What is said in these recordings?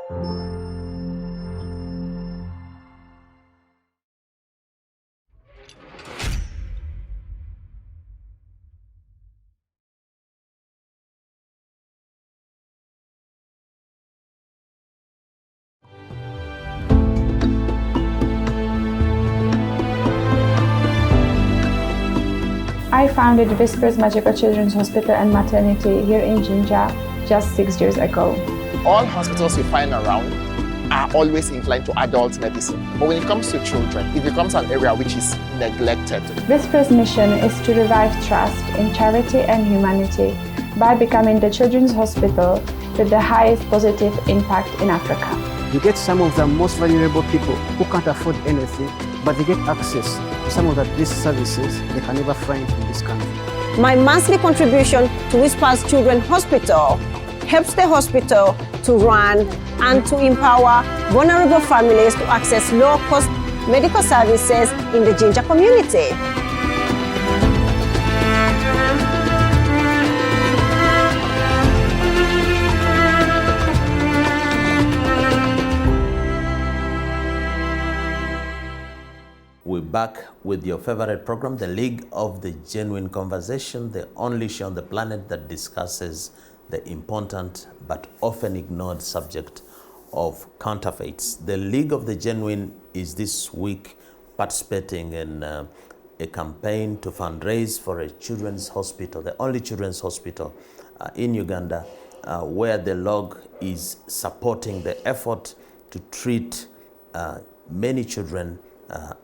I founded Whispers Magical Children's Hospital and Maternity here in Jinja just 6 years ago. All hospitals you find around are always inclined to adult medicine. But when it comes to children, it becomes an area which is neglected. Whispers' mission is to revive trust in charity and humanity by becoming the children's hospital with the highest positive impact in Africa. You get some of the most vulnerable people who can't afford anything, but they get access to some of these services they can never find in this country. My monthly contribution to Whispers Children's Hospital helps the hospital to run and to empower vulnerable families to access low-cost medical services in the Jinja community. We're back with your favorite program, the League of the Genuine Conversation, the only show on the planet that discusses the important but often ignored subject of counterfeits. The League of the Genuine is this week participating in a campaign to fundraise for a children's hospital, the only children's hospital in Uganda, where the LOG is supporting the effort to treat many children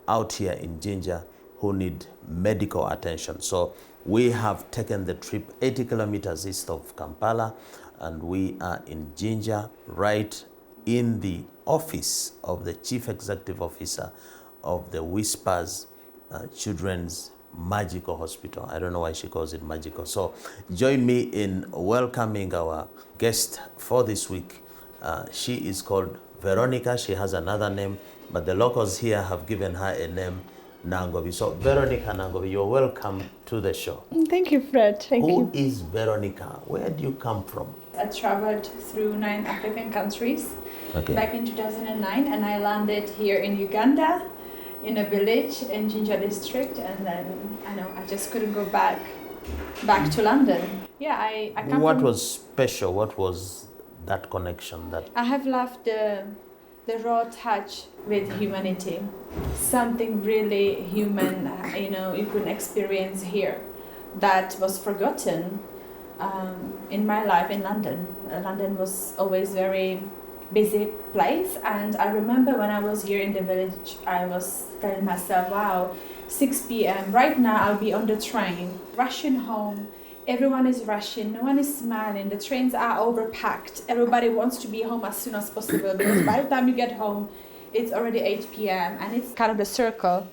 out here in Jinja who need medical attention. So we have taken the trip 80 kilometers east of Kampala, and we are in Jinja, right in the office of the Chief Executive Officer of the Whispers Children's Magical Hospital. I don't know why she calls it magical. So join me in welcoming our guest for this week. She is called Veronica. She has another name, but the locals here have given her a name, Nangobi. So Veronica Nangobi, you're welcome to the show. Thank you, Fred. Thank you. Who is Veronica? Where do you come from? I traveled through 9 African countries back in 2009, and I landed here in Uganda in a village in Jinja district, and then I just couldn't go back to London. Yeah, I come What from, was special? What was that connection? That I have loved the raw touch with humanity, something really human, you can experience here that was forgotten in my life in London. London was always very busy place, and I remember when I was here in the village, I was telling myself, wow, 6 p.m. right now I'll be on the train, rushing home. Everyone is rushing, no one is smiling, the trains are overpacked, everybody wants to be home as soon as possible, because by the time you get home, it's already 8 p.m. and it's kind of the circle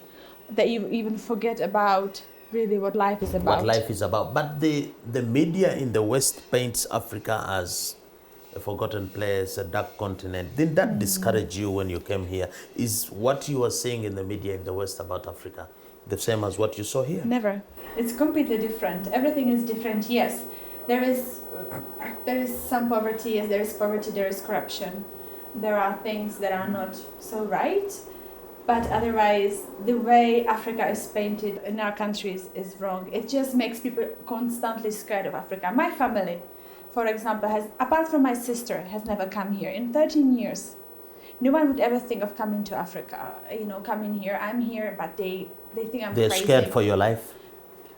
that you even forget about really what life is about. What life is about. But the media in the West paints Africa as a forgotten place, a dark continent. Did that discourage you when you came here? Is what you were seeing in the media in the West about Africa the same as what you saw here? Never. It's completely different. Everything is different. Yes, there is some poverty. Yes, there is poverty. There is corruption. There are things that are not so right. But otherwise, the way Africa is painted in our countries is wrong. It just makes people constantly scared of Africa. My family, for example, apart from my sister, has never come here in 13 years. No one would ever think of coming to Africa, coming here. I'm here, but they think I'm crazy. They're scared for your life?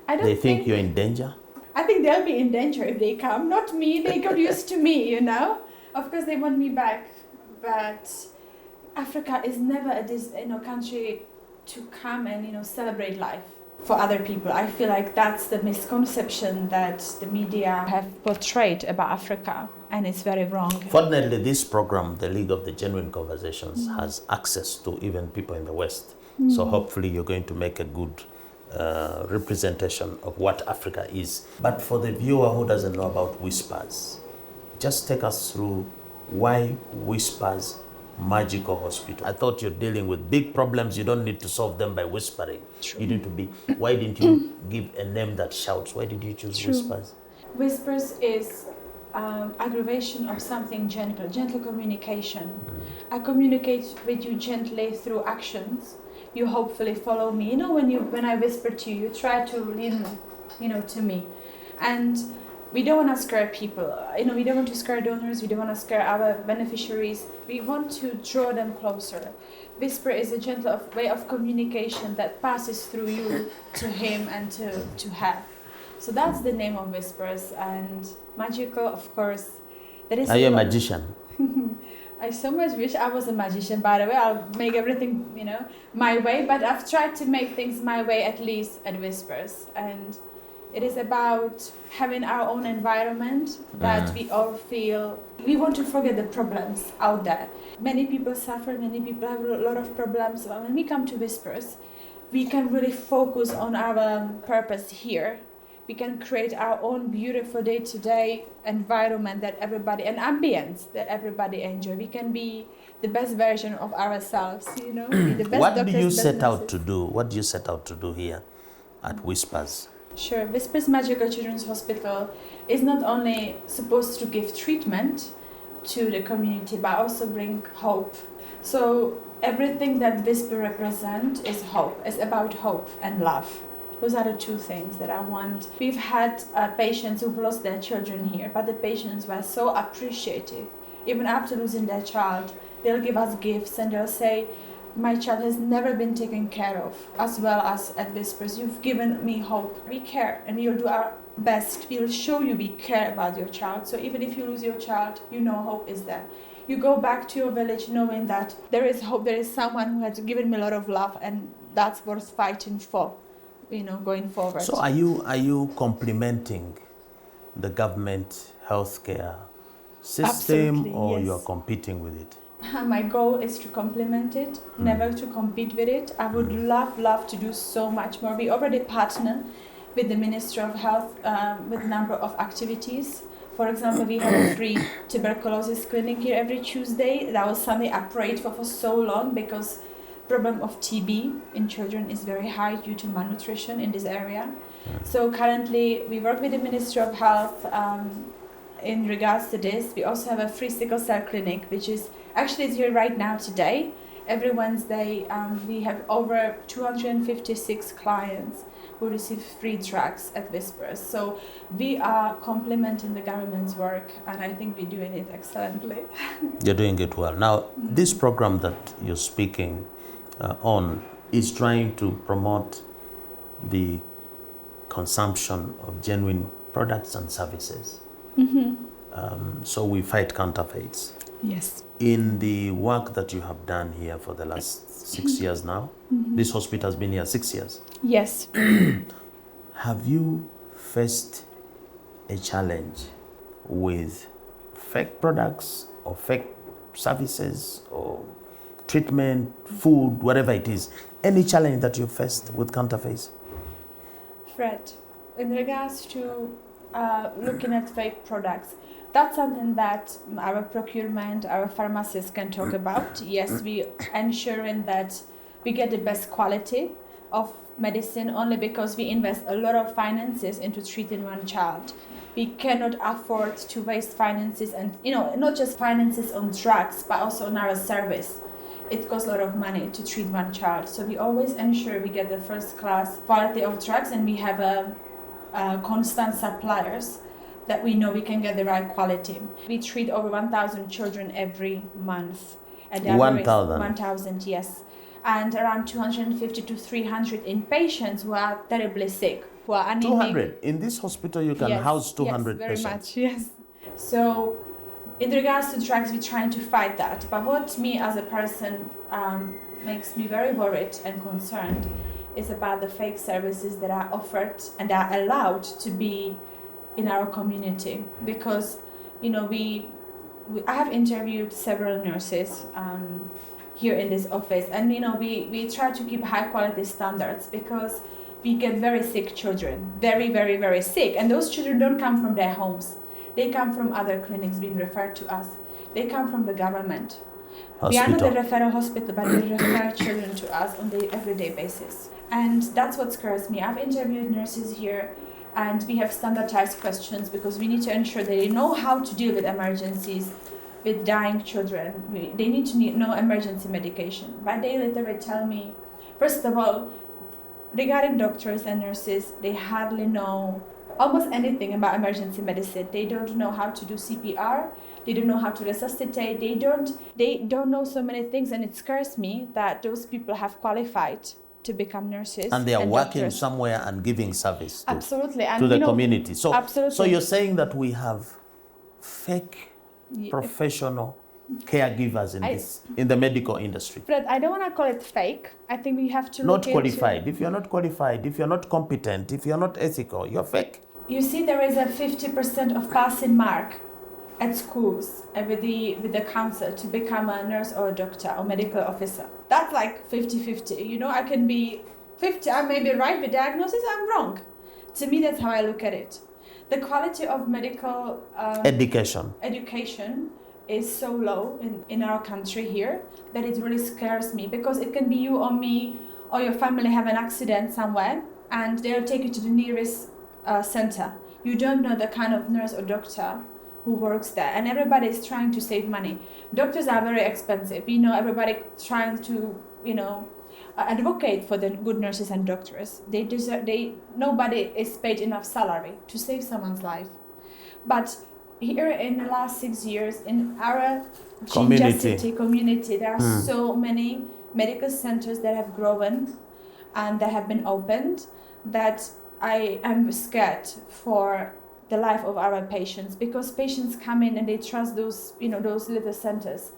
They think you're in danger? I think they'll be in danger if they come, not me. They got used to me, Of course, they want me back, but Africa is never a country to come and celebrate life for other people. I feel like that's the misconception that the media have portrayed about Africa, and it's very wrong. Fortunately, this program, the League of the Genuine Conversations, has access to even people in the West. So hopefully you're going to make a good representation of what Africa is. But for the viewer who doesn't know about Whispers, just take us through why Whispers Magical Hospital. I thought you're dealing with big problems. You don't need to solve them by whispering. True. You need to be. Why didn't you give a name that shouts? Why did you choose Whispers? Whispers is aggravation of something gentle communication. I communicate with you gently through actions. You hopefully follow me. You know, when I whisper to you, you try to lean, to me. And we don't want to scare people. We don't want to scare donors. We don't want to scare our beneficiaries. We want to draw them closer. Whisper is a gentle way of communication that passes through you to him and to her. So that's the name of Whispers. And magical, of course. Are you a magician? I so much wish I was a magician, by the way. I'll make everything, my way. But I've tried to make things my way, at least at Whispers. And it is about having our own environment that we all feel. We want to forget the problems out there. Many people suffer, many people have a lot of problems. But when we come to Whispers, we can really focus on our purpose here. We can create our own beautiful day-to-day environment that everybody, and ambience that everybody enjoy. We can be the best version of ourselves, be the best What doctors, do you best set out nurses. to do? What do you set out to do here at Whispers? Sure. Whispers Magical Children's Hospital is not only supposed to give treatment to the community, but also bring hope. So everything that Whisper represents is hope. It's about hope and love. Those are the two things that I want. We've had patients who've lost their children here, but the patients were so appreciative. Even after losing their child, they'll give us gifts and they'll say, my child has never been taken care of, as well as at Whispers. You've given me hope. We care and we'll do our best. We'll show you we care about your child. So even if you lose your child, hope is there. You go back to your village knowing that there is hope, there is someone who has given me a lot of love, and that's worth fighting for, going forward. So are you complementing the government healthcare system? Absolutely, or yes. you are competing with it? My goal is to complement it, never to compete with it. I would love to do so much more. We already partner with the Ministry of Health with a number of activities. For example, we have a free tuberculosis clinic here every Tuesday. That was something I prayed for so long, because problem of TB in children is very high due to malnutrition in this area. So currently we work with the Ministry of Health in regards to this. We also have a free sickle cell clinic, which is actually here right now today. Every Wednesday we have over 256 clients who receive free drugs at Whispers. So we are complementing the government's work, and I think we're doing it excellently. You're doing it well. Now, this program that you're speaking on is trying to promote the consumption of genuine products and services. So we fight counterfeits. Yes. In the work that you have done here for the last 6 years now, this hospital has been here 6 years. Yes. Have you faced a challenge with fake products or fake services or treatment, food, whatever it is? Any challenge that you faced with counterfeits? Fred, in regards to looking at fake products, that's something that our procurement, our pharmacists can talk about. Yes, we ensuring that we get the best quality of medicine, only because we invest a lot of finances into treating one child. We cannot afford to waste finances, and not just finances on drugs, but also on our service. It costs a lot of money to treat one child. So we always ensure we get the first class quality of drugs, and we have a constant suppliers that we know we can get the right quality. We treat over 1,000 children every month. 1,000? 1,000, yes. And around 250 to 300 inpatients who are terribly sick, who are anemic. 200? In this hospital you can house 200 yes, patients? very much, yes. So in regards to drugs, we're trying to fight that. But what me as a person makes me very worried and concerned is about the fake services that are offered and are allowed to be in our community. Because, I have interviewed several nurses here in this office, and we try to keep high quality standards, because we get very sick children, very, very, very sick, and those children don't come from their homes. They come from other clinics being referred to us. They come from the government. Hospital. We are not a referral hospital, but we refer children to us on the everyday basis. And that's what scares me. I've interviewed nurses here And we have standardized questions because we need to ensure they know how to deal with emergencies, with dying children. They need to know emergency medication. But they literally tell me, first of all, regarding doctors and nurses, they hardly know almost anything about emergency medicine. They don't know how to do CPR. They don't know how to resuscitate. They don't know so many things, and it scares me that those people have qualified to become nurses. And they are working doctors somewhere and giving service to, absolutely, and to the community. So, absolutely. So you're saying that we have fake professional caregivers in the medical industry. Fred, I don't want to call it fake. I think we have to not qualified. If you're not qualified, if you're not competent, if you're not ethical, you're fake. You see, there is a 50% of passing mark at schools with the council to become a nurse or a doctor or medical officer. That's like 50-50. You know, I can be 50, I may be right with diagnosis, I'm wrong. To me, that's how I look at it. The quality of medical education is so low in our country here that it really scares me, because it can be you or me or your family have an accident somewhere and they'll take you to the nearest center. You don't know the kind of nurse or doctor who works there, and everybody is trying to save money. Doctors are very expensive. You know, everybody trying to, advocate for the good nurses and doctors. Nobody is paid enough salary to save someone's life. But here in the last 6 years, in our community, there are so many medical centers that have grown and that have been opened that I am scared for the life of our patients, because patients come in and they trust those little centers.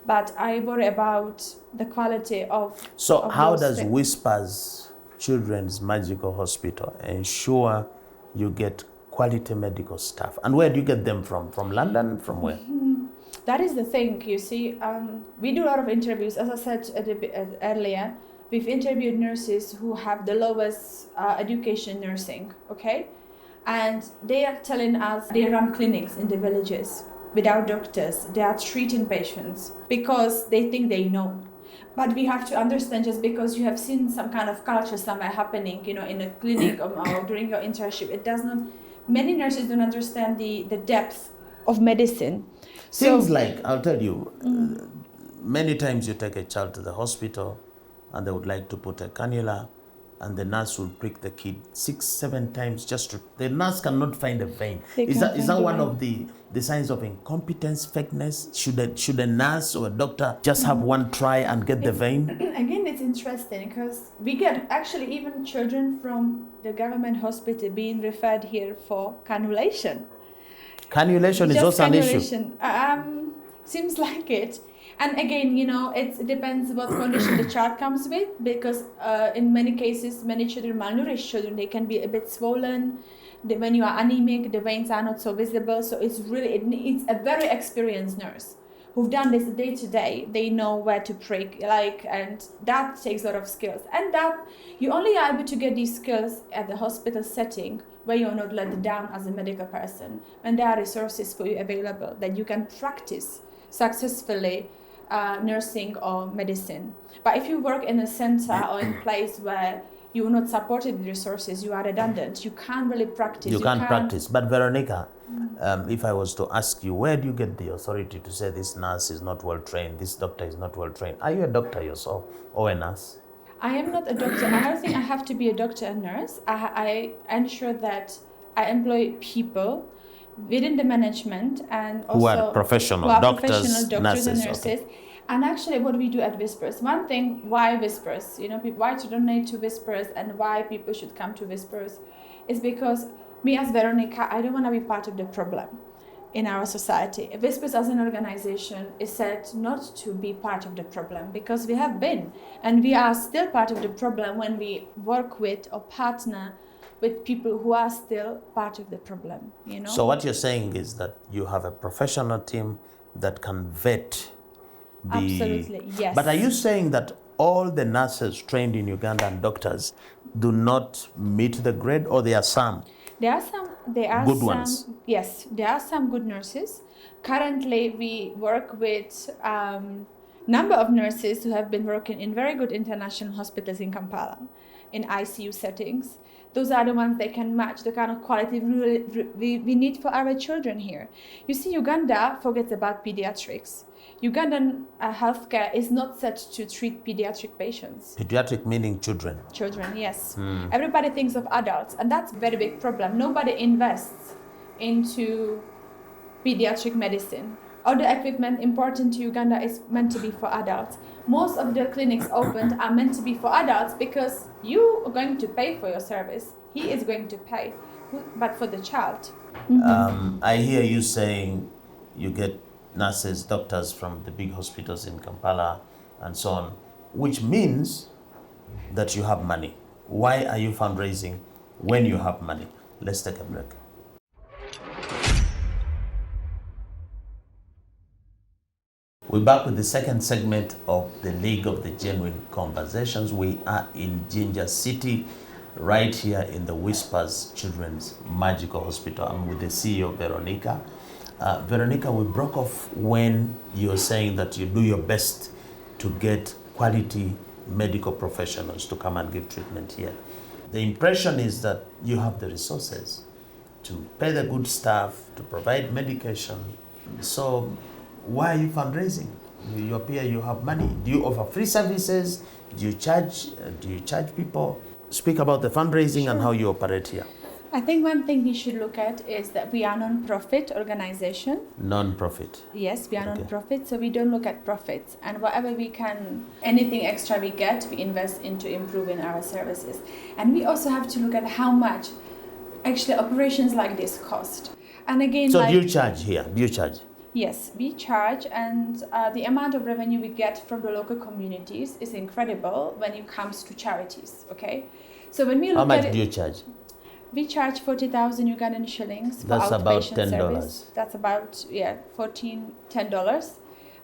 But I worry about the quality of. So how does Whispers Children's Magical Hospital ensure you get quality medical staff? And where do you get them from? From London? From where? That is the thing, you see. We do a lot of interviews. As I said earlier, we've interviewed nurses who have the lowest education nursing, okay? And they are telling us they run clinics in the villages without doctors. They are treating patients because they think they know. But we have to understand, just because you have seen some kind of culture somewhere happening, in a clinic or during your internship, it does not. Many nurses don't understand the depth of medicine. Things like, I'll tell you, many times you take a child to the hospital and they would like to put a cannula, and the nurse will prick the kid 6-7 times the nurse cannot find a vein. Is that one of the signs of incompetence, fakeness? Should a nurse or a doctor just have one try and get the vein? Again, it's interesting because we get actually even children from the government hospital being referred here for cannulation. Cannulation is also an issue. Seems like it. And again, it depends what condition the child comes with, because in many cases, many children, malnourished children, they can be a bit swollen. When you are anemic, the veins are not so visible. So it's a very experienced nurse who've done this day to day. They know where to prick, and that takes a lot of skills. And that you only are able to get these skills at the hospital setting, where you're not let down as a medical person, when there are resources for you available that you can practice successfully nursing or medicine. But if you work in a center or in a place where you're not supported with resources, you are redundant. You can't really practice. You can't practice. But Veronica, if I was to ask you, where do you get the authority to say this nurse is not well trained, this doctor is not well trained? Are you a doctor yourself or a nurse? I am not a doctor. I don't think I have to be a doctor and nurse. I ensure that I employ people within the management and also who are professional doctors, nurses, and nurses. Okay. And actually what we do at Whispers, one thing, why Whispers, why to donate to Whispers and why people should come to Whispers, is because me as Veronica, I don't want to be part of the problem in our society. Whispers as an organization is said not to be part of the problem, because we have been, and we are still part of the problem when we work with or partner with people who are still part of the problem, So what you're saying is that you have a professional team that can vet Absolutely, yes. But are you saying that all the nurses trained in Uganda and doctors do not meet the grade, or there are some? There are good ones. Yes, there are some good nurses. Currently, we work with number of nurses who have been working in very good international hospitals in Kampala, in ICU settings. Those are the ones that can match the kind of quality we need for our children here. You see, Uganda forgets about pediatrics. Ugandan healthcare is not set to treat pediatric patients. Pediatric meaning children. Children, yes. Everybody thinks of adults, and that's a very big problem. Nobody invests into pediatric medicine. All the equipment important to Uganda is meant to be for adults. Most of the clinics opened are meant to be for adults because you are going to pay for your service. He is going to pay, but for the child. I hear you saying you get nurses, doctors from the big hospitals in Kampala and so on, which means that you have money. Why are you fundraising when you have money? Let's take a break. We're back with the second segment of the League of the Genuine Conversations. We are in Jinja City, right here in the Whispers Children's Magical Hospital. I'm with the CEO, Veronica. Veronica, we broke off when you were saying that you do your best to get quality medical professionals to come and give treatment here. The impression is that you have the resources to pay the good staff, to provide medication. So why are you fundraising? You appear you have money. Do you offer free services? Do you charge people? Speak about the fundraising and how you operate here. I think one thing we should look at is that we are a non-profit organization. Non-profit. Yes, we are non-profit, so we don't look at profits. And whatever we can, anything extra we get, we invest into improving our services. And we also have to look at how much actually operations like this cost. And again, so do you charge here? Do you charge? Yes, we charge, and the amount of revenue we get from the local communities is incredible when it comes to charities, okay? So when we look how much at do you charge? We charge 40,000 Ugandan shillings for that's about outpatient $10. service. That's about, $10.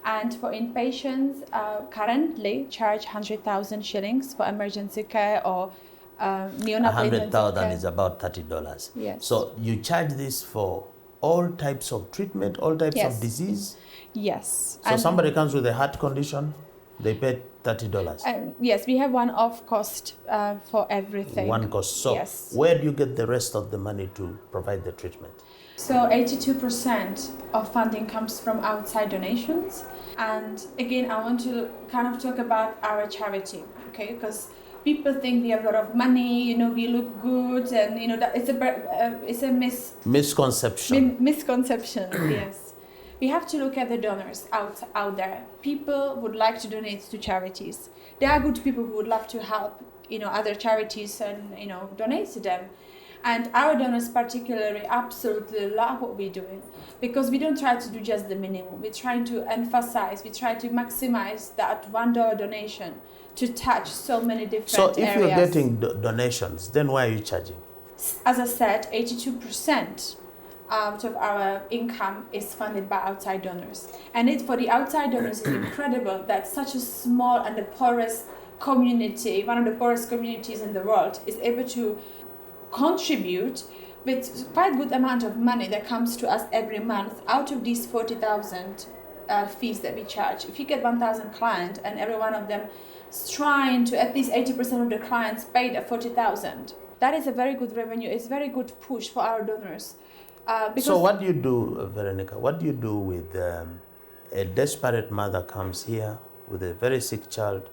And for inpatients, currently charge 100,000 shillings for emergency care or neonatal intensive care. 100,000 is about $30. Yes. So you charge this for all types of treatment, all types of disease? Yes. So somebody comes with a heart condition, they pay $30. Yes, we have one-off cost for everything. One cost. So where do you get the rest of the money to provide the treatment? So 82% of funding comes from outside donations. And again, I want to kind of talk about our charity, okay? Because people think we have a lot of money, we look good, and that it's a misconception. Misconception, yes. We have to look at the donors out there. People would like to donate to charities. There are good people who would love to help, other charities and, donate to them. And our donors particularly absolutely love what we're doing because we don't try to do just the minimum. We're trying to emphasize, we try to maximize that $1 donation to touch so many different areas. So if you're getting donations, then why are you charging? As I said, 82% out of our income is funded by outside donors. And for the outside donors, it's incredible that such a small and the poorest community, one of the poorest communities in the world, is able to contribute with quite good amount of money that comes to us every month out of these 40,000 fees that we charge. If you get 1,000 clients and every one of them is trying to, at least 80% of the clients paid at 40,000, that is a very good revenue. It's a very good push for our donors. So what do you do, Veronica? What do you do with a desperate mother comes here with a very sick child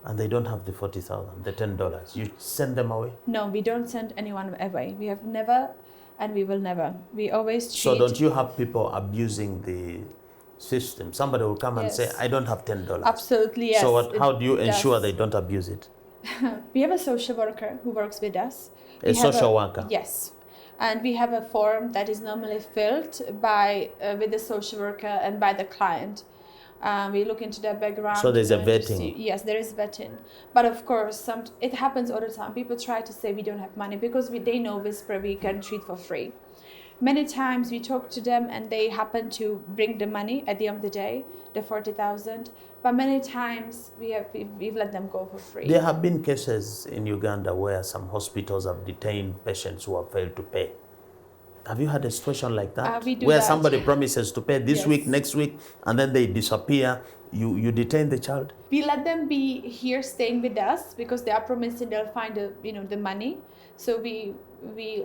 and they don't have the 40,000, the $10? You send them away? No, we don't send anyone away. We have never, and we will never. We always treat... So don't you have people abusing the system? Somebody will come and say, I don't have $10. Absolutely, yes. So how do you ensure they don't abuse it? We have a social worker who works with us. A social worker? Yes. And we have a form that is normally filled with the social worker and by the client. We look into their background. So there's a vetting? Yes, there is vetting. But of course, it happens all the time. People try to say we don't have money because they know Whisper we can treat for free. Many times we talk to them and they happen to bring the money at the end of the day, the 40,000. But many times we've let them go for free. There have been cases in Uganda where some hospitals have detained patients who have failed to pay. Have you had a situation like that? We do where that. Somebody promises to pay this week, next week, and then they disappear. You detain the child? We let them be here staying with us because they are promising they'll find the money. So we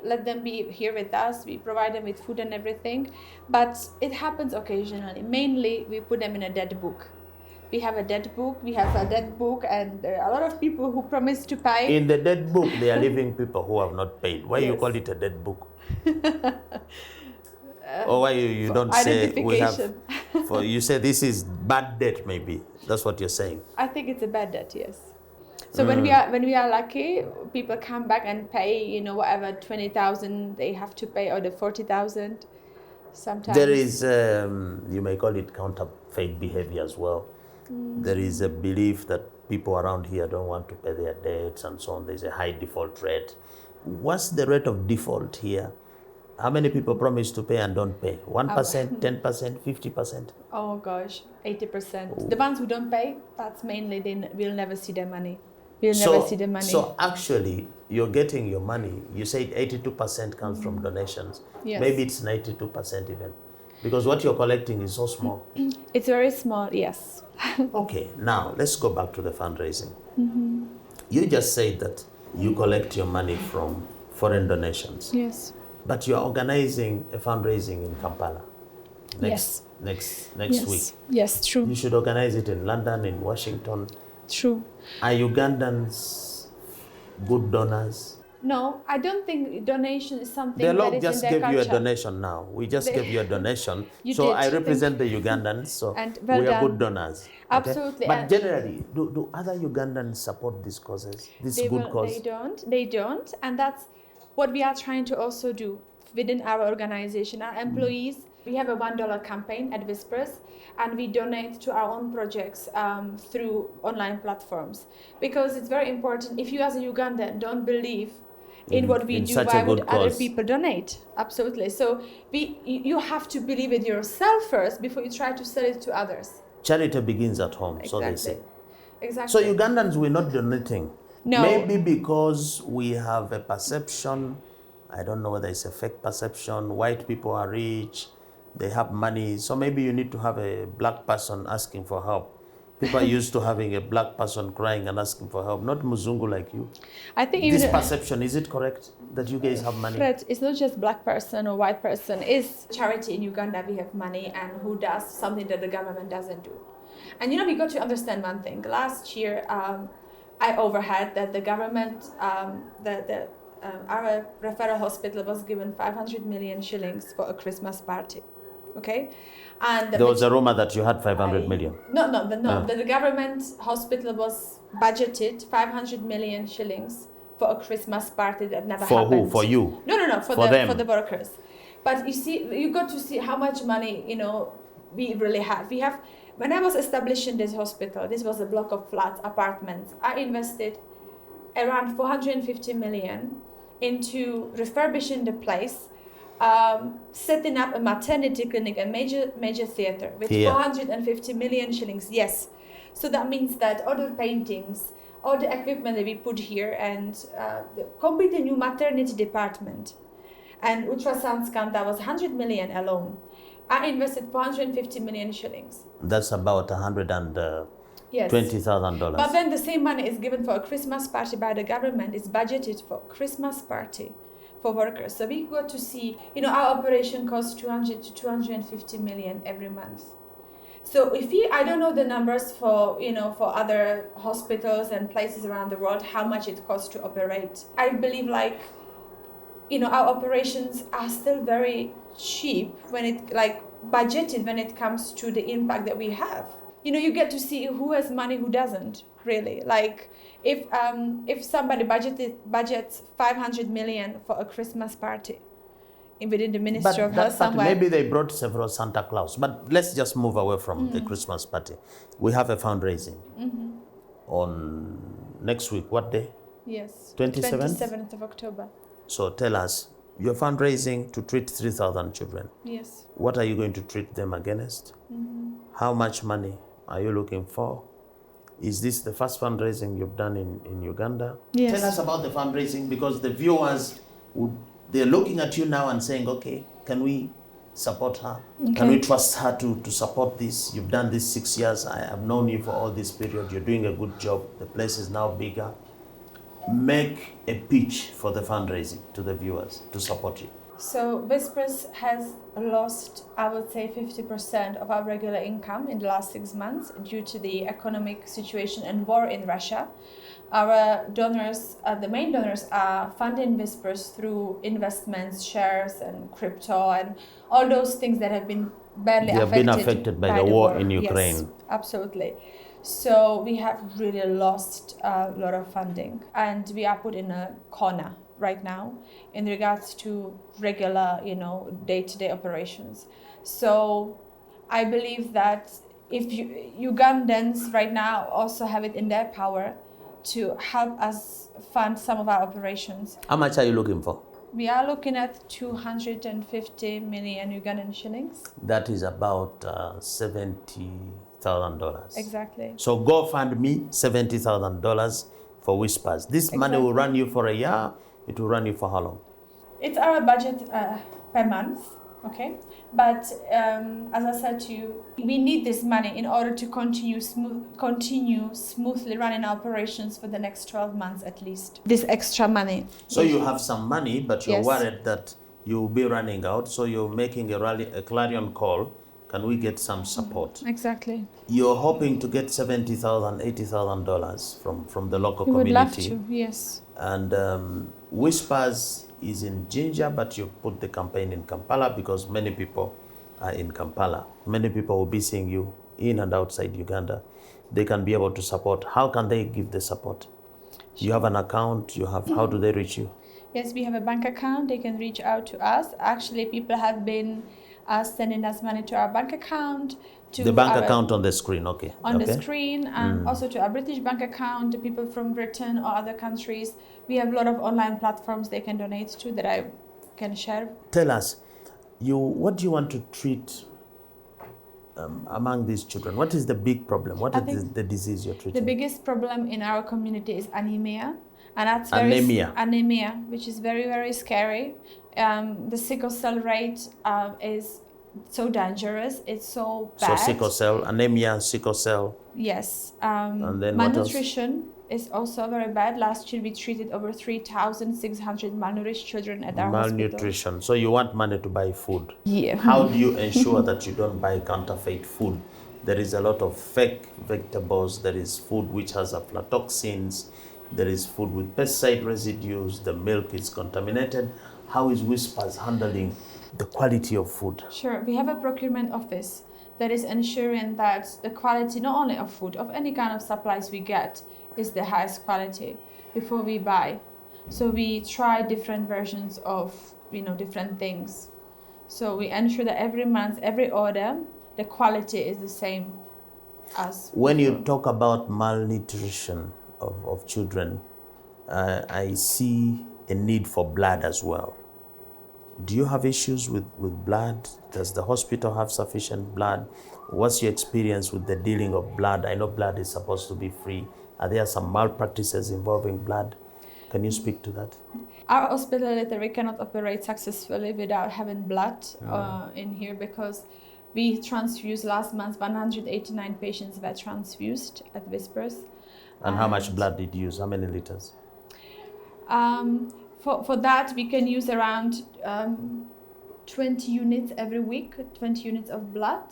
let them be here with us. We provide them with food and everything, but it happens occasionally. Mainly, we put them in a dead book. We have a dead book. And there are a lot of people who promise to pay. In the dead book, they are living people who have not paid. Why you call it a dead book? Or why you don't say we have? You say this is bad debt, maybe. That's what you're saying. I think it's a bad debt, yes. So when we are lucky, people come back and pay, whatever 20,000 they have to pay, or the 40,000. Sometimes there is, you may call it counterfeit behavior as well. There is a belief that people around here don't want to pay their debts and so on. There's a high default rate. What's the rate of default here? How many people promise to pay and don't pay? 1%, 10%, 50%? Oh gosh, 80%. The ones who don't pay, that's mainly we'll never see their money. So actually, you're getting your money. You said 82% comes from donations. Yes. Maybe it's 92% even. Because what you're collecting is so small. It's very small, yes. Okay, now let's go back to the fundraising. You just said that you collect your money from foreign donations. Yes. But you're organizing a fundraising in Kampala next week. Yes, true. You should organize it in London, in Washington. True. Are Ugandans good donors? No, I don't think donation is something The that Lord is just in their gave culture. you a donation now. We just gave you a donation. You so did. I represent the Ugandans, so And well we are done. good donors. Okay? Absolutely. But And generally, do other Ugandans support these causes, this good cause? They don't. And that's what we are trying to also do within our organization. Our employees, we have a $1 campaign at Whispers, and we donate to our own projects through online platforms. Because it's very important, if you as a Ugandan don't believe in what we do, why would other people donate? Absolutely. So you have to believe it yourself first before you try to sell it to others. Charity begins at home, Exactly. so they say. Exactly. So Ugandans, we're not donating. No. Maybe because we have a perception, I don't know whether it's a fake perception, white people are rich, they have money, so maybe you need to have a black person asking for help. People are used to having a black person crying and asking for help, not Muzungu like you. I think even this perception, is it correct that you guys have money? Fred, it's not just black person or white person. It's charity in Uganda. We have money, and who does something that the government doesn't do. And we got to understand one thing. Last year, I overheard that the government, our referral hospital was given 500 million shillings for a Christmas party. Okay, and there was a rumor that you had 500 million. No. The government hospital was budgeted 500 million shillings for a Christmas party that never happened. For who? For you? No. For the workers. But you got to see how much money we really have. We have. When I was establishing this hospital, this was a block of flats, apartments. I invested around 450 million into refurbishing the place. Setting up a maternity clinic, a major theater with 450 million shillings. Yes, so that means that all the paintings, all the equipment that we put here, and the completely new maternity department, and ultrasound scan, that was 100 million alone. I invested 450 million shillings. That's about $20,000. But then the same money is given for a Christmas party by the government. It's budgeted for Christmas party for workers. So we got to see, our operation costs 200 to 250 million every month. So I don't know the numbers for other hospitals and places around the world, how much it costs to operate. I believe our operations are still very cheap budgeted when it comes to the impact that we have. You get to see who has money, who doesn't, really. If somebody budgets 500 million for a Christmas party within the Ministry of Health somewhere. Maybe they brought several Santa Claus. But let's just move away from the Christmas party. We have a fundraising on next week. What day? Yes. 27th? 27th of October. So tell us, you're fundraising to treat 3,000 children. Yes. What are you going to treat them against? How much money are you looking for? Is this the first fundraising you've done in Uganda? Yes. Tell us about the fundraising, because the viewers, they're looking at you now and saying, okay, can we support her? Okay. Can we trust her to support this? You've done this 6 years. I have known you for all this period. You're doing a good job. The place is now bigger. make a pitch for the fundraising to the viewers to support you. So Whispers has lost, I would say, 50% of our regular income in the last 6 months due to the economic situation and war in Russia. Our donors, the main donors, are funding Whispers through investments, shares, and crypto, and all those things that have been badly affected by the war in Ukraine. Yes, absolutely. So we have really lost a lot of funding, and we are put in a corner right now in regards to regular, day-to-day operations. So I believe that if Ugandans right now also have it in their power to help us fund some of our operations. How much are you looking for? We are looking at 250 million Ugandan shillings. That is about $70,000. Exactly. So GoFundMe, $70,000 for Whispers. This money will run you for a year. It will run you for how long? It's our budget per month, okay? But as I said to you, we need this money in order to continue smoothly running our operations for the next 12 months at least. This extra money. So you have some money, but you're Yes. worried that you'll be running out. So you're making a clarion call. Can we get some support? Exactly. You're hoping to get $70,000, $80,000 from the local We would community. love to, yes. And Whispers is in Jinja, but you put the campaign in Kampala because many people are in Kampala. Many people will be seeing you in and outside Uganda. They can be able to support. How can they give the support? You have an account, how do they reach you? Yes, we have a bank account. They can reach out to us. Actually, people have been sending us money to our bank account. To the bank our, account on the screen, okay. On the screen, and also to our British bank account, the people from Britain or other countries. We have a lot of online platforms they can donate to that I can share. Tell us, what do you want to treat among these children? What is the big problem? What is the disease you're treating? The biggest problem in our community is anemia. And that's anemia, which is very, very scary. The sickle cell rate is so dangerous. It's so bad. So sickle cell, anemia, sickle cell. Yes. And then malnutrition is also very bad. Last year we treated over 3,600 malnourished children at our malnutrition. hospital. So you want money to buy food. Yeah. How do you ensure that you don't buy counterfeit food? There is a lot of fake vegetables. There is food which has aflatoxins. There is food with pesticide residues. The milk is contaminated. How is Whispers handling the quality of food? Sure. We have a procurement office that is ensuring that the quality not only of food, of any kind of supplies we get, is the highest quality before we buy. So we try different versions of different things. So we ensure that every month, every order, the quality is the same as when before. you talk about malnutrition of children, I see a need for blood as well. Do you have issues with blood? Does the hospital have sufficient blood? What's your experience with the dealing of blood? I know blood is supposed to be free. Are there some malpractices involving blood? Can you speak to that? Our hospital literally cannot operate successfully without having blood in here, because we transfused last month 189 patients were transfused at Whispers. And how much blood did you use? How many liters? For that, we can use around 20 units every week, 20 units of blood.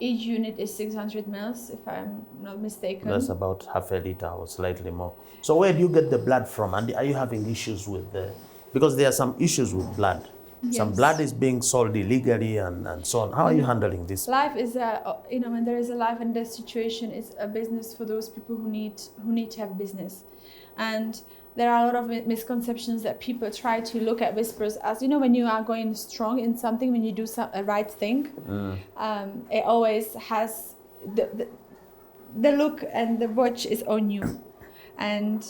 Each unit is 600 mils, if I'm not mistaken. That's about half a liter or slightly more. So where do you get the blood from? And are you having issues with because there are some issues with blood. Yes. Some blood is being sold illegally and so on. How are you handling this? Life is when there is a life and death situation, it's a business for those people who need to have business. And there are a lot of misconceptions that people try to look at Whispers as, when you are going strong in something, when you do a right thing, it always has the look and the watch is on you. And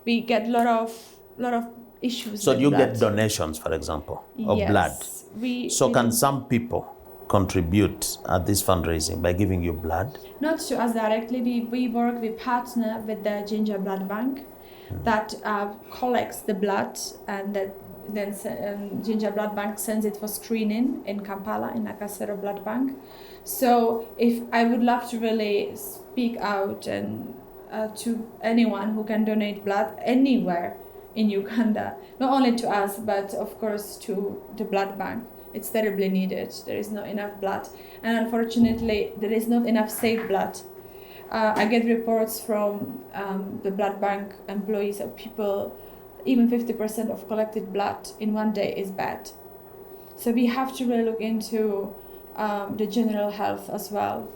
we get a lot of issues. So with you blood. get donations, for example, of Yes, blood. Can some people contribute at this fundraising by giving you blood? Not to us directly. We partner with the Ginger Blood Bank that collects the blood, and then Ginger Blood Bank sends it for screening in Kampala, in Nakasero Blood Bank. So if I would love to really speak out and to anyone who can donate blood anywhere in Uganda, not only to us, but of course to the blood bank. It's terribly needed. There is not enough blood, and unfortunately, there is not enough safe blood. I get reports from the blood bank employees of people, even 50% of collected blood in one day is bad. So we have to really look into the general health as well,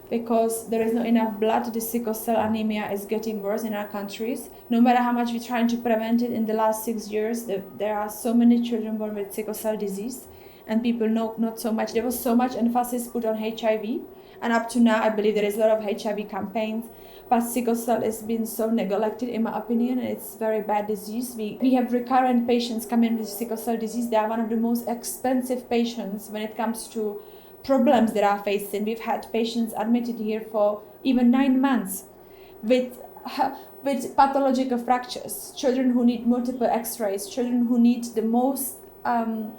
because there is not enough blood. The sickle cell anemia is getting worse in our countries. No matter how much we're trying to prevent it in the last 6 years, there are so many children born with sickle cell disease, and people know not so much. There was so much emphasis put on HIV, and up to now, I believe there is a lot of HIV campaigns, but sickle cell has been so neglected, in my opinion, and it's a very bad disease. We have recurrent patients coming with sickle cell disease. They are one of the most expensive patients when it comes to problems that are facing. We've had patients admitted here for even 9 months with pathological fractures, children who need multiple x-rays, children who need the most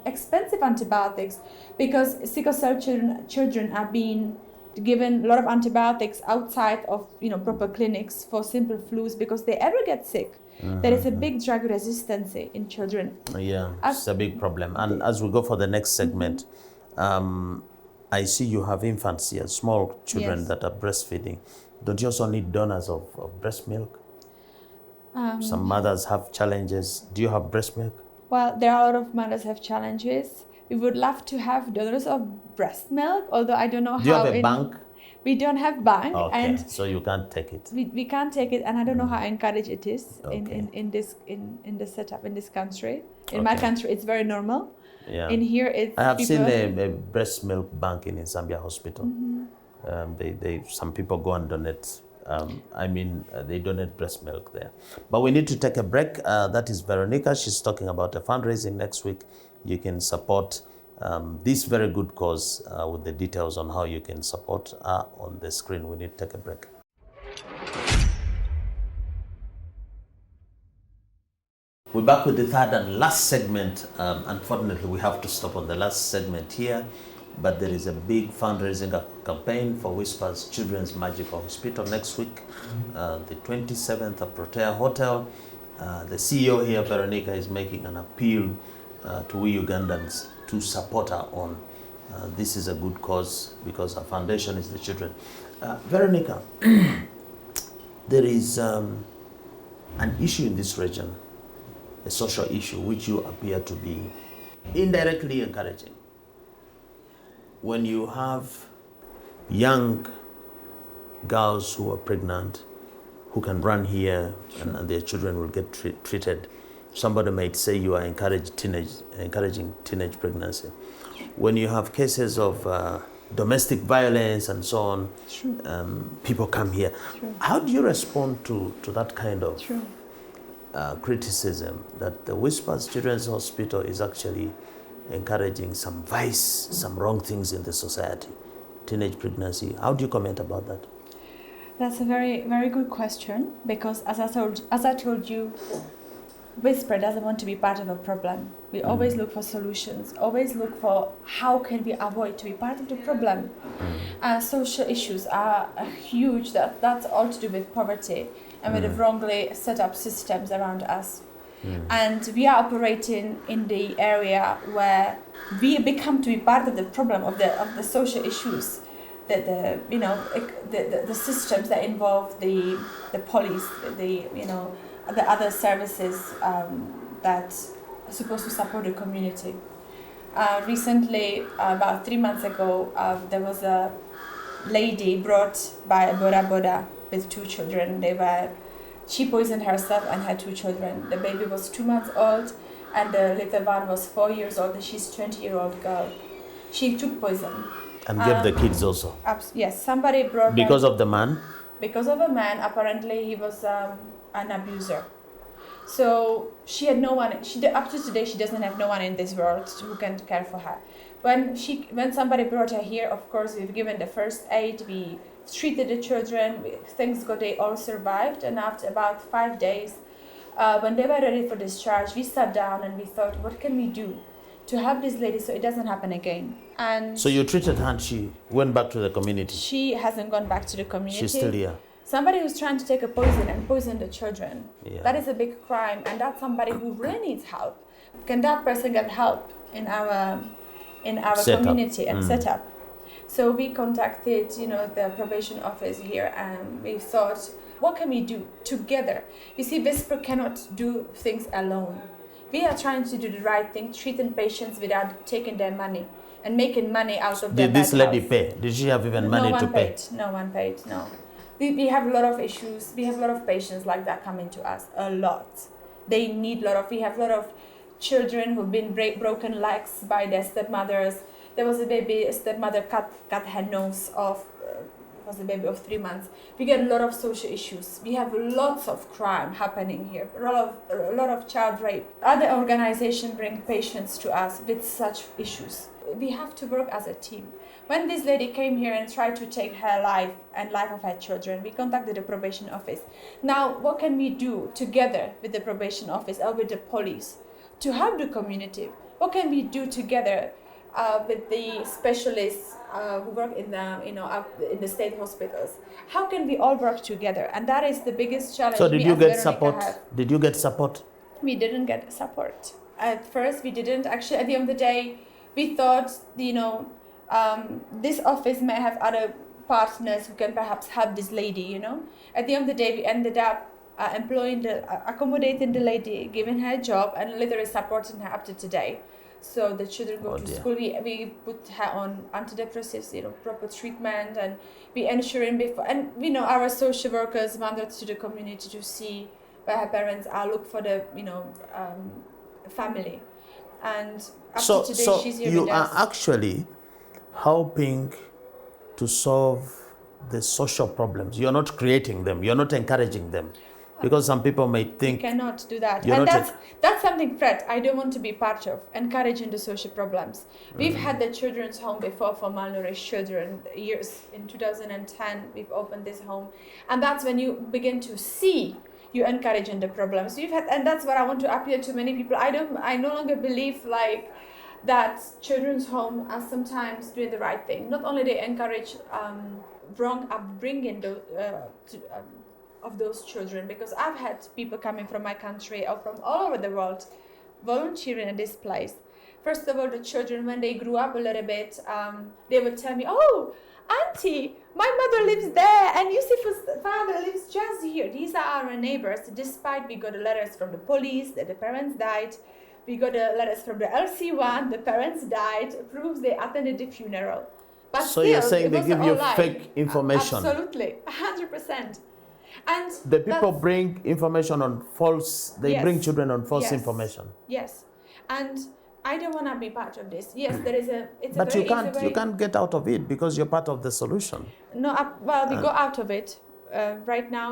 expensive antibiotics, because sickle cell children are being given a lot of antibiotics outside of proper clinics for simple flus because they ever get sick. There is a big drug resistance in children. Yeah, it's a big problem. And as we go for the next segment, I see you have infants here, small children that are breastfeeding. Don't you also need donors of breast milk? Some mothers have challenges. Do you have breast milk? Well, there are a lot of mothers have challenges. We would love to have donors of breast milk, although I don't know how. Do you have a bank? We don't have bank, Okay, and so you can't take it. We can't take it, and I don't know how encouraged it is Okay. in the setup in this country. In my country, it's very normal. Yeah. In here, it's I have seen a breast milk bank in Zambia hospital. Some people go and donate. They donate breast milk there. But we need to take a break. That is Veronica. She's talking about a fundraising next week. You can support this very good cause with the details on how you can support on the screen. We need to take a break. We're back with the third and last segment. Unfortunately, we have to stop on the last segment here, but there is a big fundraising campaign for Whispers Children's Magical Hospital next week, the 27th at Protea Hotel. The CEO here, Veronica, is making an appeal to we Ugandans to support her on. This is a good cause because our foundation is the children. Veronica, there is an issue in this region, a social issue which you appear to be indirectly encouraging. When you have young girls who are pregnant, who can run here and their children will get treated, somebody might say you are encouraging teenage pregnancy. When you have cases of domestic violence and so on, people come here. How do you respond to that kind of criticism that the Whispers Children's Hospital is actually encouraging some vice, some wrong things in the society, teenage pregnancy? How do you comment about that? That's a very, very good question, because as I told you, Whisper doesn't want to be part of a problem. We always look for solutions, always look for how can we avoid to be part of the problem. Social issues are huge. That's all to do with poverty and with the wrongly set up systems around us. And we are operating in the area where we become to be part of the problem of the social issues, the systems that involve the police, the other services that are supposed to support the community. Recently, about 3 months ago, there was a lady brought by a Boda with 2 children. She poisoned herself and had 2 children. The baby was 2 months old and the little one was 4 years old, and she's a 20-year-old girl. She took poison. And gave the kids also? Yes, somebody brought Because of the man? Because of a man. Apparently he was an abuser. So she had no one, up to today she doesn't have no one in this world who can care for her. When somebody brought her here, of course we've given the first aid, we treated the children, thanks God they all survived, and after about 5 days, when they were ready for discharge, we sat down and we thought, what can we do to help this lady so it doesn't happen again? And so you treated her and she went back to the community? She hasn't gone back to the community. She's still here? Somebody who's trying to take a poison and poison the children, Yeah. that is a big crime, and that's somebody who really needs help. Can that person get help in our Setup. community and setup? So we contacted, the probation office here, and we thought, what can we do together? You see, Whisper cannot do things alone. We are trying to do the right thing, treating patients without taking their money and making money out of their Did this bad lady health. pay? Did she have even money to pay? No one paid, no. We have a lot of issues. We have a lot of patients like that coming to us, a lot. They need we have a lot of children who've been broken legs by their stepmothers. There was a stepmother cut her nose off, was a baby of 3 months. We get a lot of social issues. We have lots of crime happening here, a lot of child rape. Other organizations bring patients to us with such issues. We have to work as a team. When this lady came here and tried to take her life and life of her children, we contacted the probation office. Now, what can we do together with the probation office or with the police to help the community? What can we do together with the specialists who work in the state hospitals? How can we all work together? And that is the biggest challenge. So did you get Veronica support? have. Did you get support? We didn't get support. At first, we didn't. Actually, at the end of the day, we thought, this office may have other partners who can perhaps help this lady, At the end of the day, we ended up accommodating the lady, giving her a job, and literally supporting her up to today. So the children go to school. We put her on antidepressives, proper treatment, and we ensuring before. And our social workers wandered to the community to see where her parents are, look for the family. And up to today, she's here you with are us. actually helping to solve the social problems. You're not creating them. You're not encouraging them. Because some people may think... You cannot do that. You're And not that's something, Fred, I don't want to be part of, encouraging the social problems. We've had the children's home before for malnourished children years. In 2010, we've opened this home. And that's when you begin to see you encouraging the problems. And that's what I want to appeal to many people. I no longer believe that children's home are sometimes doing the right thing. Not only they encourage wrong upbringing of those children, because I've had people coming from my country or from all over the world volunteering in this place. First of all, the children, when they grew up a little bit, they would tell me, "Oh, Auntie, my mother lives there and Yusuf's father lives just here. These are our neighbors." Despite we got letters from the police that the parents died, we got letters from the LC1, the parents died, proves they attended the funeral. But So still, you're saying it they wasn't give you all lie. fake information? Absolutely, 100%. And The people that's- bring information on false... They Yes. bring children on false Yes. information. Yes, and I don't want to be part of this. Yes, there is a. It's But a you very can't easy way. you can't get out of it because you're part of the solution. No, well, we go out of it. Right now,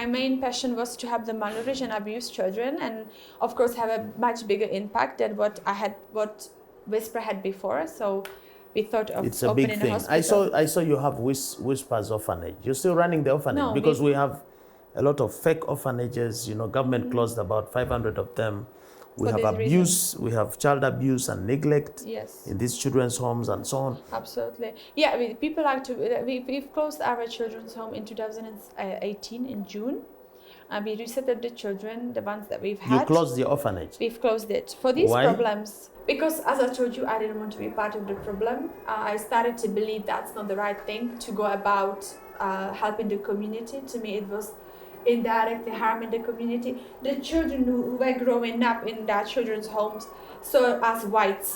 my main passion was to help the malnourished and abused children, and of course have a much bigger impact than what Whisper had before. So we thought of It's a opening big thing. a hospital. I saw you have Whispers orphanage. You're still running the orphanage No, because we have a lot of fake orphanages. Government Mm-hmm. closed about 500 of them. We For have this abuse. We have child abuse and neglect Yes. in these children's homes and so on. Absolutely. Yeah, people like to. We've closed our children's home in 2018 in June. And we resettled the children, the ones that we've had. You closed the orphanage. We've closed it for these Why? problems. Because as I told you, I didn't want to be part of the problem. I started to believe that's not the right thing to go about helping the community. To me, it was indirectly harming the community. The children who were growing up in their children's homes saw as whites,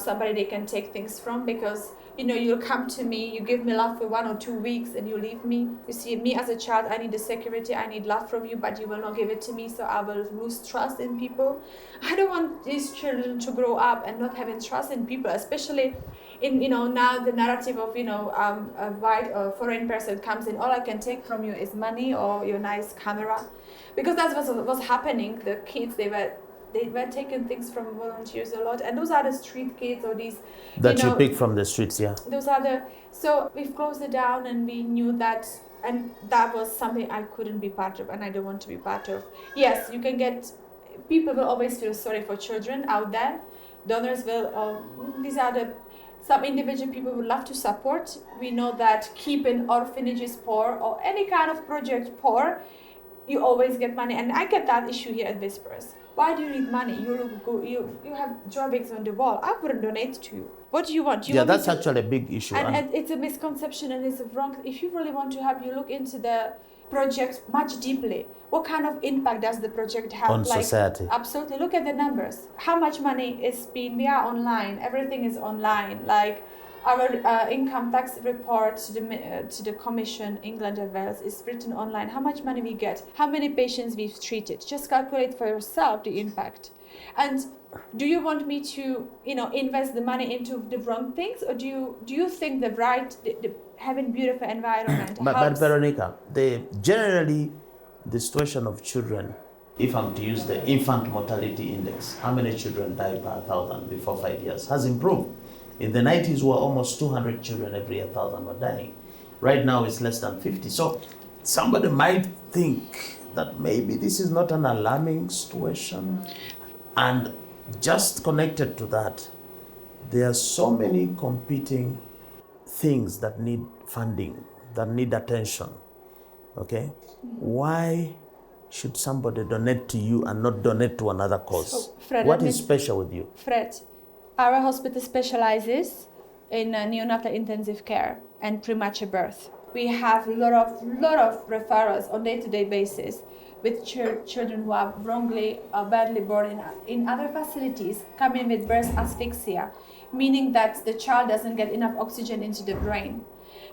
somebody they can take things from, because you'll come to me, you give me love for 1 or 2 weeks and you leave me. You see, me as a child, I need the security, I need love from you, but you will not give it to me, so I will lose trust in people. I don't want these children to grow up and not having trust in people, especially in now the narrative of a white or foreign person comes in, all I can take from you is money or your nice camera, because that's what was happening. The kids, they were taking things from volunteers a lot, and those are the street kids or these That you pick from the streets, yeah. those are so we've closed it down, and we knew that, and that was something I couldn't be part of, and I don't want to be part of. Yes, you can get, people will always feel sorry for children out there. Donors will, these are the some individual people would love to support. We know that keeping orphanages poor or any kind of project poor, you always get money. And I get that issue here at Whispers. Why do you need money? You have drawings on the wall. I wouldn't donate to you. What do you want? You Yeah, want me that's to- actually a big issue. And it's a misconception and it's wrong. If you really want to help, you look into the project much deeply. What kind of impact does the project have On society. Absolutely. Look at the numbers. How much money is being, we are online, everything is online. Like our income tax report to the Commission, England and Wales, is written online. How much money we get, how many patients we've treated. Just calculate for yourself the impact. And do you want me to, invest the money into the wrong things, or do you think the having beautiful environment But helps? Veronica, generally the situation of children, if I'm to use the infant mortality index, how many children die per 1,000 before 5 years, has improved. In the 90s, were almost 200 children every 1,000 were dying. Right now, it's less than 50. So somebody might think that maybe this is not an alarming situation. And just connected to that, there are so many competing things that need funding, that need attention. Okay? Why should somebody donate to you and not donate to another cause? So, Fred, what is special with you? Fred, our hospital specializes in neonatal intensive care and premature birth. We have a lot of referrals on day-to-day basis with children who are wrongly or badly born in other facilities, coming with birth asphyxia, meaning that the child doesn't get enough oxygen into the brain.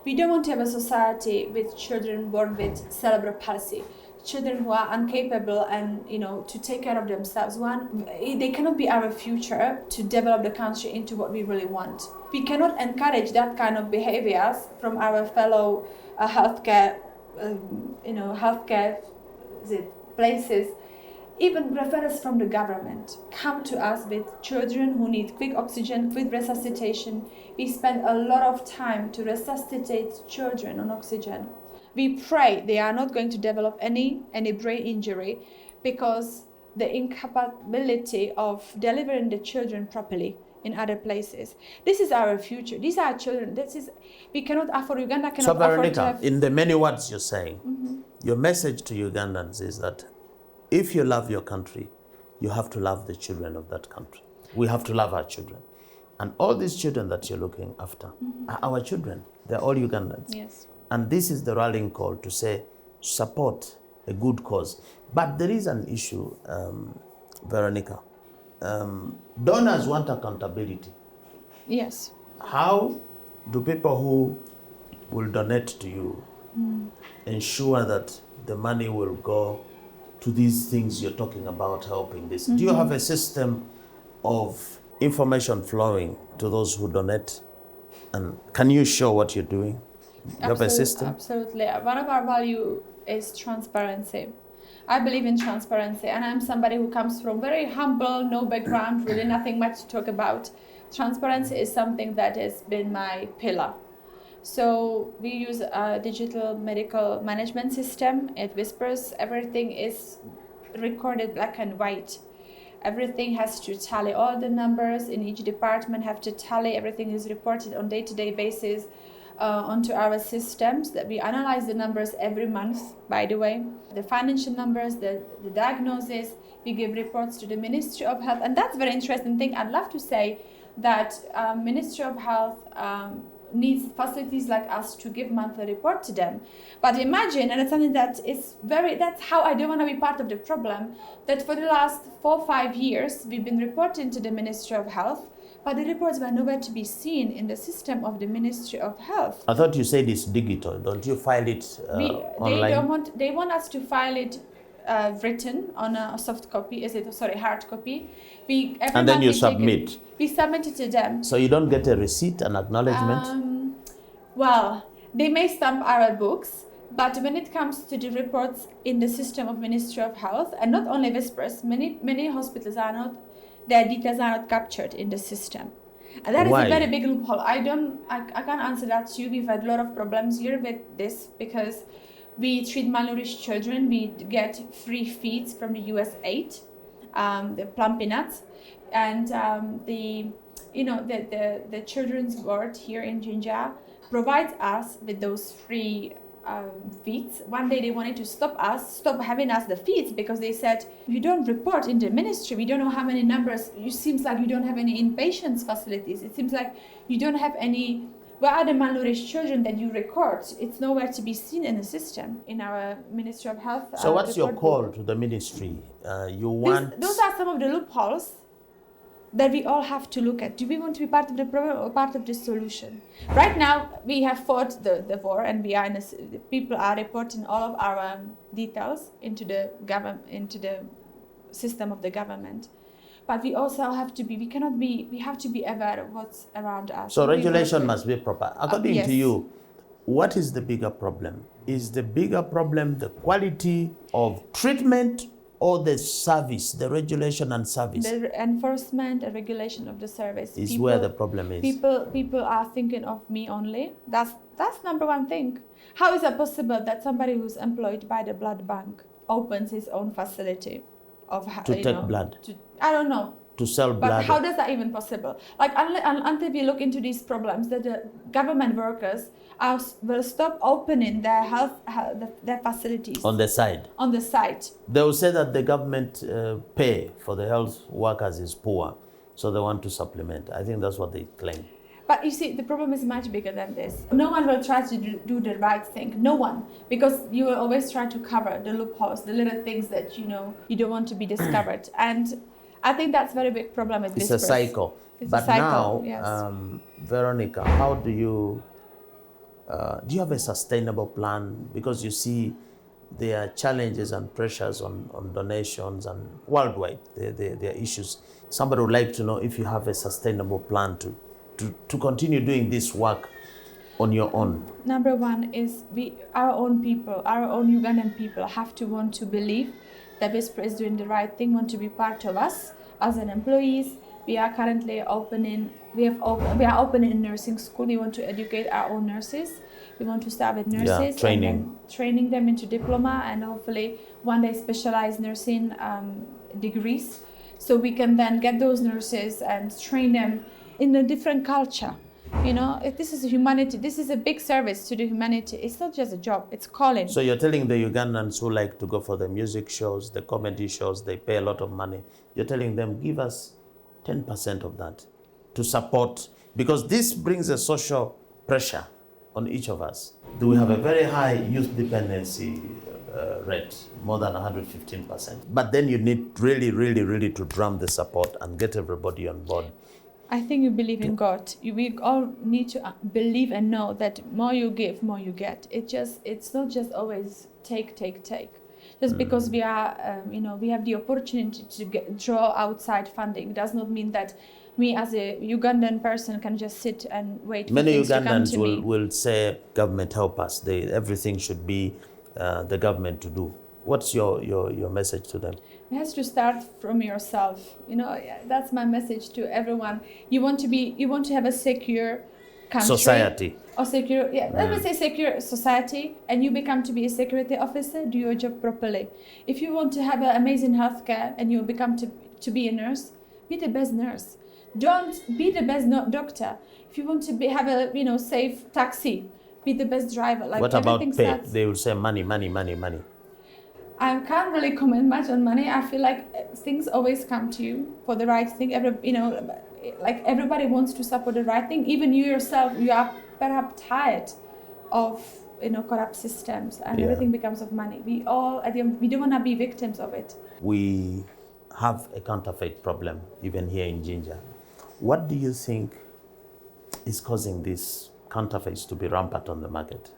We don't want to have a society with children born with cerebral palsy, children who are incapable and to take care of themselves. They cannot be our future to develop the country into what we really want. We cannot encourage that kind of behaviors from our fellow healthcare places. Even referrals from the government come to us with children who need quick oxygen, quick resuscitation. We spend a lot of time to resuscitate children on oxygen. We pray they are not going to develop any brain injury, because the incapability of delivering the children properly in other places. This is our future. These are children. We cannot afford, Uganda cannot afford to have... in the many words you're saying, your message to Ugandans is that if you love your country, you have to love the children of that country. We have to love our children. And all these children that you're looking after are our children. They're all Ugandans. Yes. And this is the rallying call to say, support a good cause. But there is an issue, Veronica. Donors want accountability. Yes. How do people who will donate to you ensure that the money will go to these things you're talking about helping this? Do you have a system of information flowing to those who donate? And can you show what you're doing? You have a system? Absolutely. One of our values is transparency. I believe in transparency, and I'm somebody who comes from very humble, no background, really nothing much to talk about. Transparency is something that has been my pillar. So we use a digital medical management system at Whispers. Everything is recorded black and white. Everything has to tally. All the numbers in each department have to tally. Everything is reported on day-to-day basis onto our systems. That we analyze the numbers every month, by the way. The financial numbers, the diagnosis. We give reports to the Ministry of Health. And that's a very interesting thing. I'd love to say that Ministry of Health needs facilities like us to give monthly report to them. But imagine, and it's something that is that's how I don't want to be part of the problem, that for the last 4 or 5 years, we've been reporting to the Ministry of Health, but the reports were nowhere to be seen in the system of the Ministry of Health. I thought you said it's digital. Don't you file it online? They want us to file it written on a soft copy, hard copy. And then you submit. We submit it to them. So you don't get a receipt, an acknowledgement? Well, they may stamp our books, but when it comes to the reports in the system of Ministry of Health, and not only Whispers, many hospitals their details are not captured in the system. And that is a very big loophole. I can't answer that to you. We've had a lot of problems here with this because we treat malnourished children. We get free feeds from the US aid, the plum peanuts, and the the children's ward here in Jinja provides us with those free feeds. One day they wanted to stop having us the feeds because they said, you don't report in the ministry, we don't know how many numbers, it seems like you don't have any inpatients facilities, it seems like you don't have any, where are the malnourished children that you record? It's nowhere to be seen in the system, in our Ministry of Health. So what's your call to the ministry? Those are some of the loopholes that we all have to look at. Do we want to be part of the problem or part of the solution? Right now, we have fought the war, and we are people are reporting all of our details into the system of the government. But we also have to be, we have to be aware of what's around us. So regulation must be proper. According yes. to you, what is the bigger problem? Is the bigger problem the quality of treatment or the service, the regulation and service? The enforcement and regulation of the service is where the problem is. People are thinking of me only. That's number one thing. How is it possible that somebody who's employed by the blood bank opens his own facility to take blood? I don't know. To sell blood. But how does that even possible? Like until we look into these problems, that the government workers will stop opening their their facilities on the side. On the side. They will say that the government pay for the health workers is poor, so they want to supplement. I think that's what they claim. But you see, the problem is much bigger than this. No one will try to do the right thing. No one. Because you will always try to cover the loopholes, the little things that you don't want to be discovered. And I think that's a very big problem with this. It's a cycle. But now, yes. Veronica, how do you have a sustainable plan? Because you see there are challenges and pressures on donations and worldwide, there are issues. Somebody would like to know if you have a sustainable plan to continue doing this work on your own. Number one is our own people, our own Ugandan people have to want to believe that Whisper is doing the right thing, want to be part of us as an employees. We are currently opening a nursing school. We want to educate our own nurses. We want to start with nurses, training them into diploma, and hopefully one day specialized nursing degrees. So we can then get those nurses and train them in a different culture. If this is humanity, this is a big service to the humanity. It's not just a job, it's calling. So you're telling the Ugandans who like to go for the music shows, the comedy shows, they pay a lot of money. You're telling them, give us 10% of that to support, because this brings a social pressure on each of us. Do we have a very high youth dependency rate, more than 115%? But then you need really, really, really to drum the support and get everybody on board. I think you believe in God. We all need to believe and know that more you give, more you get. It's not just always take. Just because we are, we have the opportunity to draw outside funding does not mean that me as a Ugandan person can just sit and wait for Many things to come to Ugandans me. will say, government help us. Everything should be the government to do. What's your message to them? It has to start from yourself. That's my message to everyone. You want to have a secure country. Society. Or secure, let me say secure society, and you become to be a security officer, do your job properly. If you want to have an amazing healthcare and you become to be a nurse, be the best nurse. Don't be the best doctor. If you want to have a safe taxi, be the best driver. Like, what about pay? Starts. They will say money. I can't really comment much on money. I feel like things always come to you for the right thing. Like everybody wants to support the right thing. Even you yourself, you are perhaps tired of corrupt systems, and everything becomes of money. We all we don't want to be victims of it. We have a counterfeit problem even here in Jinja. What do you think is causing these counterfeits to be rampant on the market?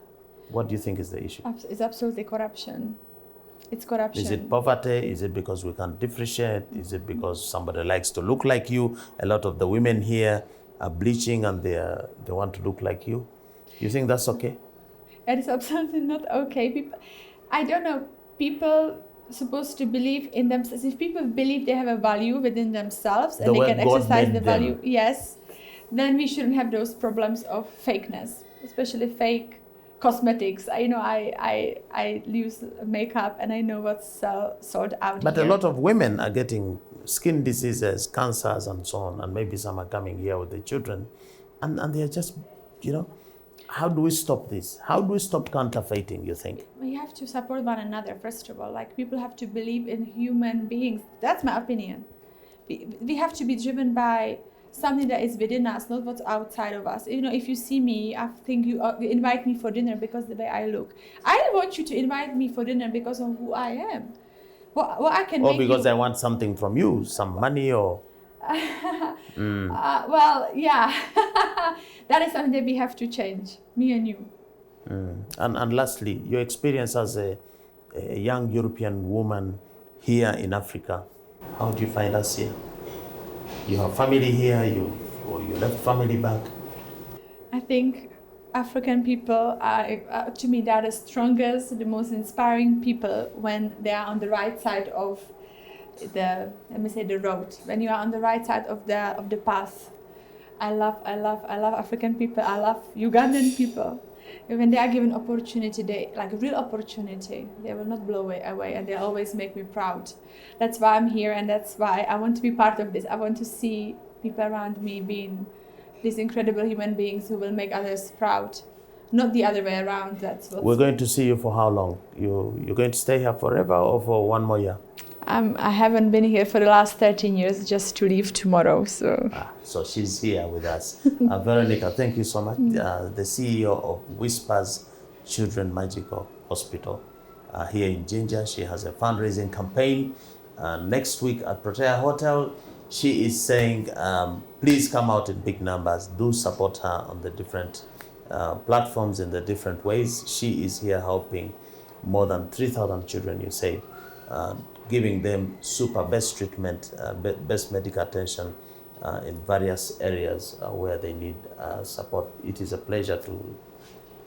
What do you think is the issue? It's absolutely corruption. It's corruption. Is it poverty? Is it because we can't differentiate? Is it because somebody likes to look like you? A lot of the women here are bleaching and they want to look like you. You think that's okay? It is absolutely not okay. I don't know. People supposed to believe in themselves. If people believe they have a value within themselves and they can exercise the value, yes, then we shouldn't have those problems of fakeness, especially fake cosmetics. I use makeup and I know what's sold out. But here. a lot of women are getting skin diseases, cancers, and so on, and maybe some are coming here with the children, and they're just, how do we stop this? How do we stop counterfeiting, you think? We have to support one another, first of all. Like, people have to believe in human beings. That's my opinion. We have to be driven by something that is within us, not what's outside of us. If you see me, I think you invite me for dinner because of the way I look. I want you to invite me for dinner because of who I am. What I can or make because I want something from you, some money or... well, yeah. That is something that we have to change, me and you. And lastly, your experience as a young European woman here in Africa, how do you find us here? You have family here, or you left family back? I think African people are, to me, they are the strongest, the most inspiring people when they are on the right side of the road. When you are on the right side of the path. I love African people. I love Ugandan people. When they are given opportunity, like a real opportunity, they will not blow it away, and they always make me proud. That's why I'm here, and that's why I want to be part of this. I want to see people around me being these incredible human beings who will make others proud, not the other way around. We're going to see you for how long? You're going to stay here forever or for one more year? I haven't been here for the last 13 years, just to leave tomorrow. So she's here with us. Veronica, thank you so much. The CEO of Whispers Children Magical Hospital here in Jinja. She has a fundraising campaign next week at Protea Hotel. She is saying, please come out in big numbers. Do support her on the different platforms in the different ways. She is here helping more than 3,000 children, you say, giving them best treatment, best medical attention in various areas where they need support. It is a pleasure to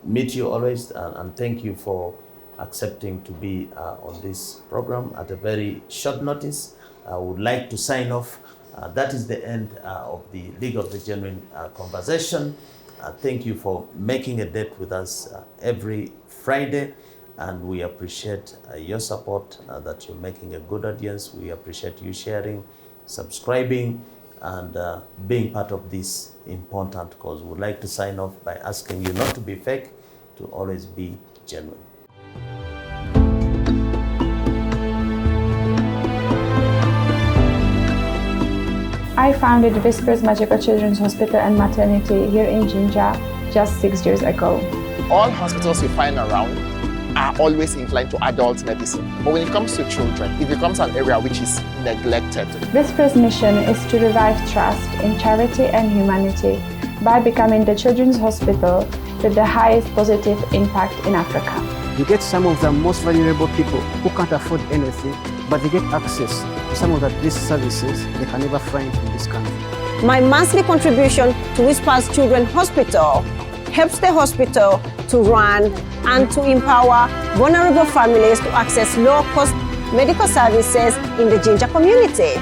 meet you always, and thank you for accepting to be on this program at a very short notice. I would like to sign off. That is the end of the League of the Genuine Conversation. Thank you for making a date with us every Friday. And we appreciate your support, that you're making a good audience. We appreciate you sharing, subscribing, and being part of this important cause. We'd like to sign off by asking you not to be fake, to always be genuine. I founded Whispers Magical Children's Hospital and Maternity here in Jinja just 6 years ago. All hospitals you find around are always inclined to adult medicine. But when it comes to children, it becomes an area which is neglected. Whispers' mission is to revive trust in charity and humanity by becoming the children's hospital with the highest positive impact in Africa. You get some of the most vulnerable people who can't afford anything, but they get access to some of these services they can never find in this country. My monthly contribution to Whispers Children's Hospital helps the hospital to run and to empower vulnerable families to access low-cost medical services in the Jinja community.